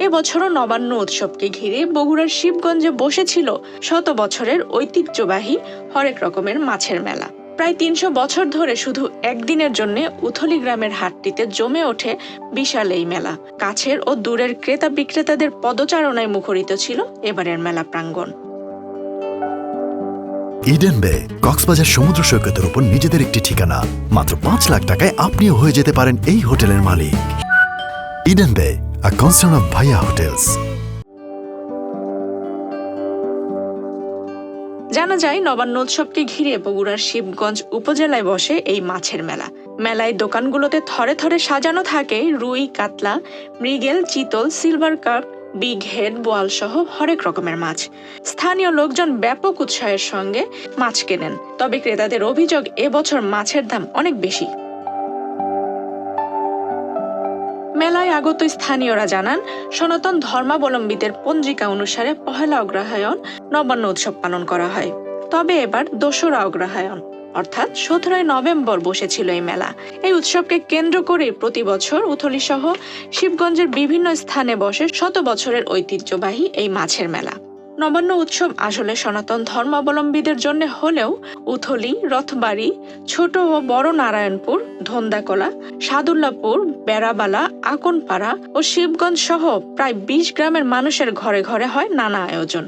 এবছরও নবান্ন উৎসবকে ঘিরে বগুড়ার শিবগঞ্জে বসেছিল শত বছরের ঐতিহ্যবাহী হরেক রকমের মাছের মেলা। প্রায় ৩০০ বছর ধরে শুধু একদিনের জন্য উথলি গ্রামের হাটটিতে জমে ওঠে বিশাল এই মেলা। কাছের ও দূরের ক্রেতা বিক্রেতাদের পদচারণায় মুখরিত ছিল এবারের মেলা প্রাঙ্গণ। ইডেন বে কক্সবাজার সমুদ্র সৈকতের উপর নিজেদের একটি ঠিকানা। মাত্র ৫ লাখ টাকায় আপনিও হয়ে যেতে পারেন এই হোটেলের মালিক। ইডেন বে, a concern of ভাইয়া হোটেলস। জানা যায় নবান্ন উৎসবকে ঘিরে বগুড়ার শিবগঞ্জ উপজেলায় বসে এই মাছের মেলা। মেলায় দোকানগুলোতে থরে থরে সাজানো থাকে রুই, কাতলা, মৃগেল, চিতল, সিলভার কার্প, বিগ হেড, বোয়াল সহ হরেক রকমের মাছ। স্থানীয় লোকজন ব্যাপক উৎসাহের সঙ্গে মাছ কেনেন। তবে ক্রেতাদের অভিযোগ, এবছর মাছের দাম অনেক বেশি। মেলায় আগত স্থানীয়রা জানান, সনাতন ধর্মাবলম্বীদের পঞ্জিকা অনুসারে পহেলা অগ্রহায়ণ নবান্ন উৎসব পালন করা হয়। তবে এবার ২রা অগ্রহায়ণ অর্থাৎ ১৭ নভেম্বর বসেছিল এই মেলা। এই উৎসবকে কেন্দ্র করে প্রতি বছর উথলি সহ শিবগঞ্জের বিভিন্ন স্থানে বসে শত বছরের ঐতিহ্যবাহী এই মাছের মেলা। নবান্ন উৎসব আসলে সনাতন ধর্মাবলম্বীদের জন্য হলেও উথলি, রথবাড়ি, ছোট ও বড় নারায়ণপুর, ধন্দাকলা, সাদুল্লাপুর, বেড়াবালা, আকনপাড়া ও শিবগঞ্জ সহ প্রায় ২০ গ্রামের মানুষের ঘরে ঘরে হয় নানা আয়োজন।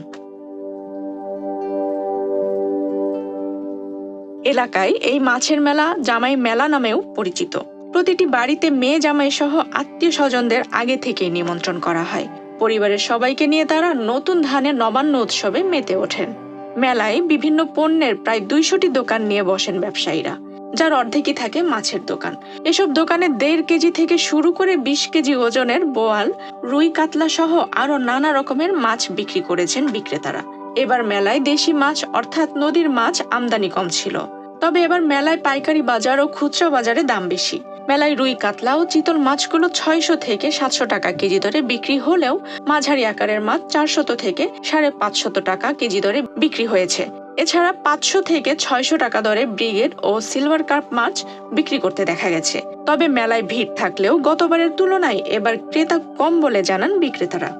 এলাকায় এই মাছের মেলা জামাই মেলা নামেও পরিচিত। প্রতিটি বাড়িতে মেয়ে জামাই সহ আত্মীয় স্বজনদের আগে থেকেই নিমন্ত্রণ করা হয়। পরিবারের সবাইকে নিয়ে তারা নতুন ধানের নবান্ন উৎসবে মেতে ওঠেন। মেলায় বিভিন্ন পণ্যের প্রায় ২০০টি দোকান নিয়ে বসেন ব্যবসায়ীরা, যার অর্ধেকই থাকে মাছের দোকান। এসব দোকানে ১.৫ কেজি থেকে শুরু করে ২০ কেজি ওজনের বোয়াল, রুই, কাতলা সহ আরো নানা রকমের মাছ বিক্রি করেছেন বিক্রেতারা। এবার মেলায় দেশি মাছ অর্থাৎ নদীর মাছ আমদানি কম ছিল। তবে এবার মেলায় পাইকারি বাজার ও খুচরা বাজারে দাম বেশি। মেলায় রুই, কাতলা ও চিতল মাছগুলো ৬০০ থেকে ৭০০ টাকা কেজি দরে বিক্রি হলেও মাঝারি আকারের মাছ ৪০০ থেকে ৫৫০ টাকা কেজি দরে বিক্রি হয়েছে। এছাড়া ৫০০ থেকে ৬০০ টাকা দরে ব্রিগেড ও সিলভার কার্প মাছ বিক্রি করতে দেখা গেছে। তবে মেলায় ভিড় থাকলেও গতবারের তুলনায় এবার ক্রেতা কম বলে জানান বিক্রেতারা।